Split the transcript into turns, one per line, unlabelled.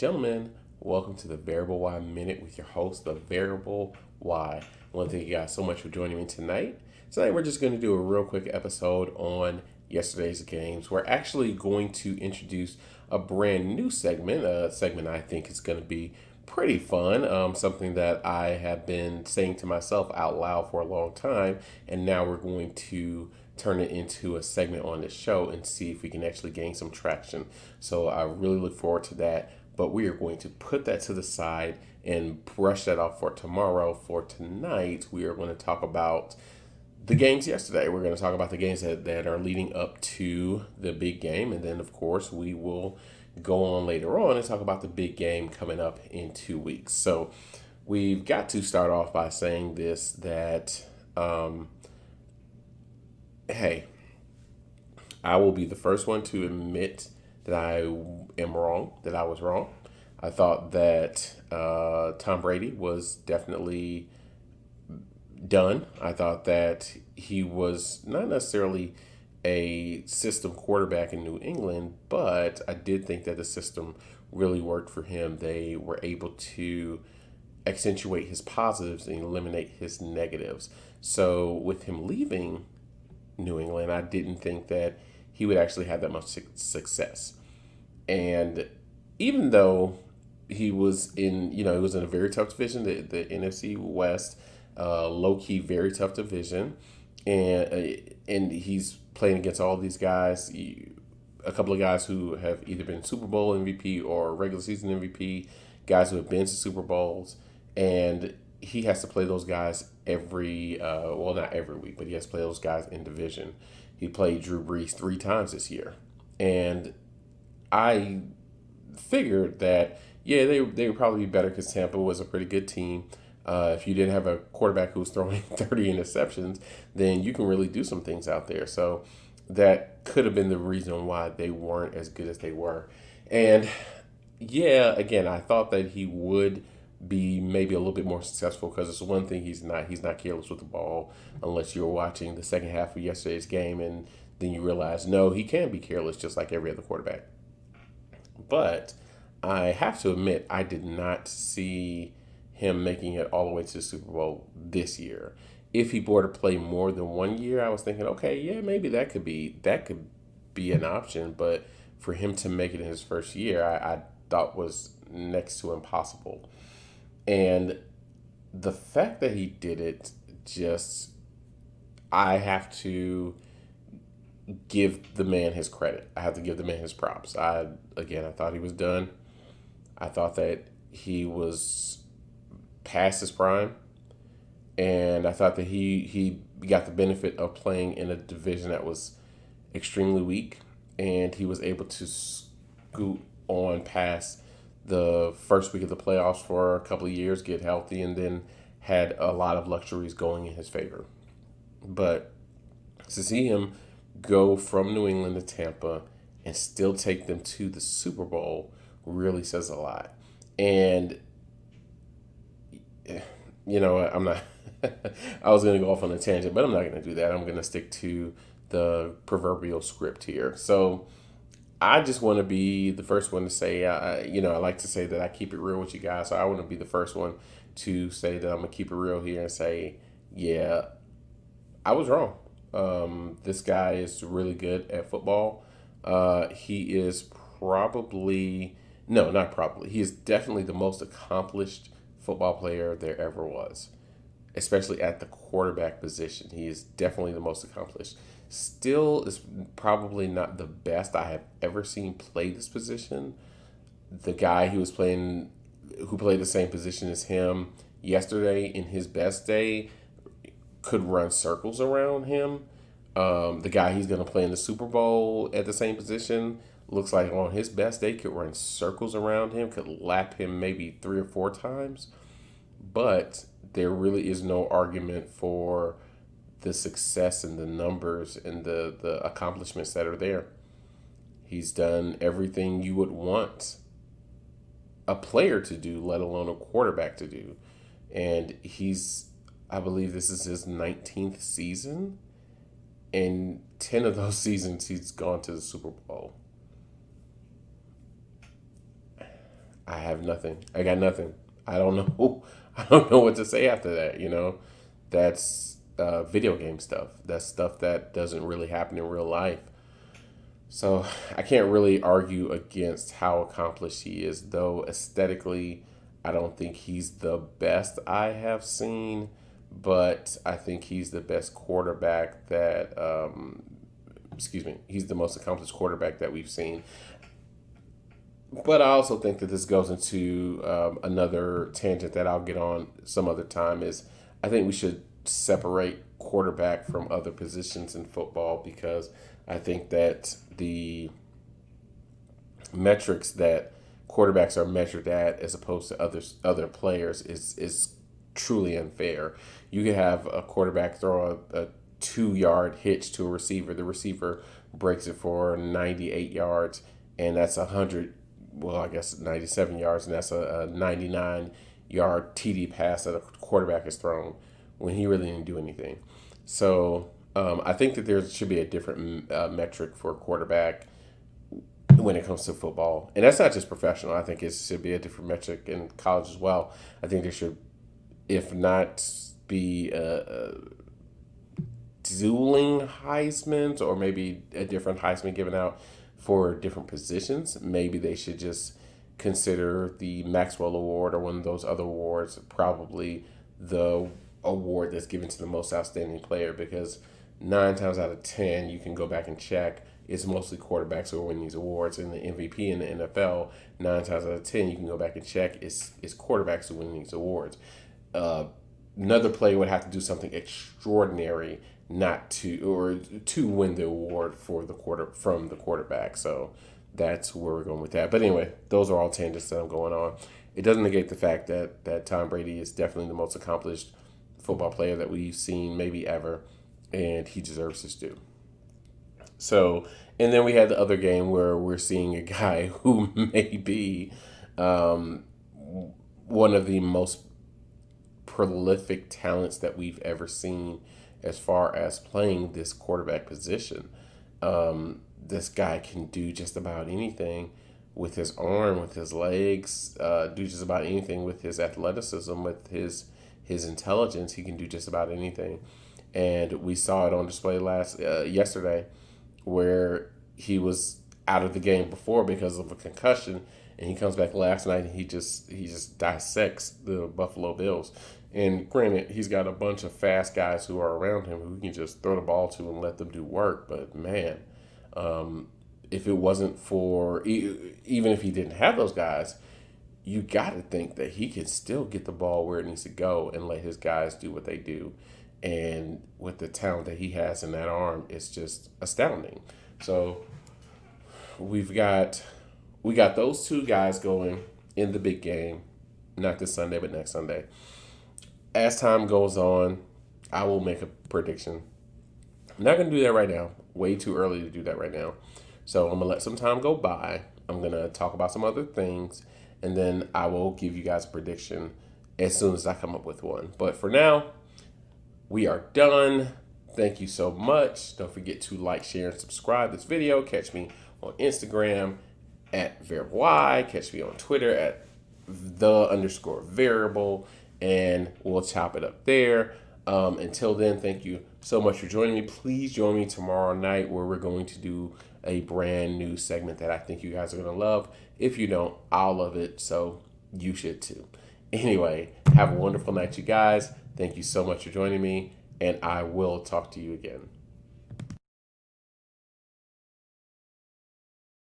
gentlemen, welcome to the Variable Y Minute with your host, the Variable Y. I want to thank you guys so much for joining me tonight. Tonight, we're just going to do a real quick episode on yesterday's games. We're actually going to introduce a brand new segment, a segment I think is going to be pretty fun, something that I have been saying to myself out loud for a long time, and now we're going to turn it into a segment on the show and see if we can actually gain some traction. So I really look forward to that. But we are going to put that to the side and brush that off for tomorrow. For tonight, we are going to talk about the games yesterday. We're going to talk about the games that are leading up to the big game. And then, of course, we will go on later on and talk about the big game coming up in 2 weeks. So we've got to start off by saying this, that hey, I will be the first one to admit that I am wrong, that I was wrong. I thought that Tom Brady was definitely done. I thought that he was not necessarily a system quarterback in New England, but I did think that the system really worked for him. They were able to accentuate his positives and eliminate his negatives. So with him leaving New England, I didn't think that he would actually have that much success. And even though he was in a very tough division, the NFC West, low key, very tough division, and he's playing against all these guys, a couple of guys who have either been Super Bowl MVP or regular season MVP, guys who have been to Super Bowls, and he has to play those guys not every week, but he has to play those guys in division. He played Drew Brees 3 times this year. And I figured that, yeah, they would probably be better because Tampa was a pretty good team. If you didn't have a quarterback who was throwing 30 interceptions, then you can really do some things out there. So that could have been the reason why they weren't as good as they were. And yeah, again, I thought that he would be maybe a little bit more successful because it's one thing he's not careless with the ball, unless you're watching the second half of yesterday's game and then you realize no, he can be careless just like every other quarterback. But I have to admit, I did not see him making it all the way to the Super Bowl this year. If he were to play more than 1 year, I was thinking, okay, yeah, maybe that could be an option. But for him to make it in his first year, I thought was next to impossible. And the fact that he did it, just, I have to give the man his credit. I have to give the man his props. I thought he was done. I thought that he was past his prime, and I thought that he got the benefit of playing in a division that was extremely weak, and he was able to scoot on past the first week of the playoffs for a couple of years, get healthy, and then had a lot of luxuries going in his favor. But to see him go from New England to Tampa and still take them to the Super Bowl really says a lot. And I'm not. I was going to go off on a tangent, but I'm not going to do that. I'm going to stick to the proverbial script here. So I just want to be the first one to say, I like to say that I keep it real with you guys. So I want to be the first one to say that I'm going to keep it real here and say, yeah, I was wrong. This guy is really good at football. He is probably, no, not probably, he is definitely the most accomplished football player there ever was, especially at the quarterback position. He is definitely the most accomplished. Still is probably not the best I have ever seen play this position. The guy who played the same position as him yesterday in his best day could run circles around him. The guy he's going to play in the Super Bowl at the same position looks like on his best day could run circles around him, could lap him maybe 3 or 4 times. But there really is no argument for the success and the numbers and the accomplishments that are there. He's done everything you would want a player to do, let alone a quarterback to do. And I believe this is his 19th season. And 10 of those seasons, he's gone to the Super Bowl. I have nothing. I got nothing. I don't know. I don't know what to say after that. That's video game stuff. That's stuff that doesn't really happen in real life. So I can't really argue against how accomplished he is, though aesthetically, I don't think he's the best I have seen, but I think he's the best quarterback that, excuse me, he's the most accomplished quarterback that we've seen. But I also think that this goes into another tangent that I'll get on some other time. Is I think we should separate quarterback from other positions in football because I think that the metrics that quarterbacks are measured at as opposed to other players is truly unfair. You could have a quarterback throw a 2 yard hitch to a receiver. The receiver breaks it for 98 yards, and that's 100. Well, I guess 97 yards, and that's a 99-yard TD pass that a quarterback has thrown when he really didn't do anything. So I think that there should be a different metric for a quarterback when it comes to football. And that's not just professional. I think it should be a different metric in college as well. I think there should, if not be dueling Heisman's or maybe a different Heisman given out for different positions. Maybe they should just consider the Maxwell Award or one of those other awards probably the award that's given to the most outstanding player because 9 times out of 10 you can go back and check it's mostly quarterbacks who are winning these awards. In the MVP in the NFL, 9 times out of 10 you can go back and check it's quarterbacks who win these awards. Another player would have to do something extraordinary not to or to win the award for from the quarterback. So that's where we're going with that. But anyway, those are all tangents that I'm going on. It doesn't negate the fact that Tom Brady is definitely the most accomplished football player that we've seen maybe ever, and he deserves his due. So, and then we had the other game where we're seeing a guy who may be one of the most prolific talents that we've ever seen as far as playing this quarterback position. This guy can do just about anything with his arm, with his legs, do just about anything with his athleticism, with his intelligence. He can do just about anything. And we saw it on display yesterday where he was out of the game before because of a concussion, and he comes back last night and he just dissects the Buffalo Bills. And granted, he's got a bunch of fast guys who are around him who he can just throw the ball to and let them do work. But man, if it wasn't for even if he didn't have those guys, you got to think that he can still get the ball where it needs to go and let his guys do what they do. And with the talent that he has in that arm, it's just astounding. So we got those two guys going in the big game, not this Sunday, but next Sunday. As time goes on, I will make a prediction. I'm not going to do that right now. Way too early to do that right now. So I'm going to let some time go by. I'm going to talk about some other things, and then I will give you guys a prediction as soon as I come up with one. But for now, we are done. Thank you so much. Don't forget to like, share, and subscribe this video. Catch me on Instagram at VariableY. Catch me on Twitter at _variable. And we'll chop it up there. Until then, thank you so much for joining me. Please join me tomorrow night where we're going to do a brand new segment that I think you guys are going to love. If you don't, I'll love it. So you should too. Anyway, have a wonderful night, you guys. Thank you so much for joining me, and I will talk to you again.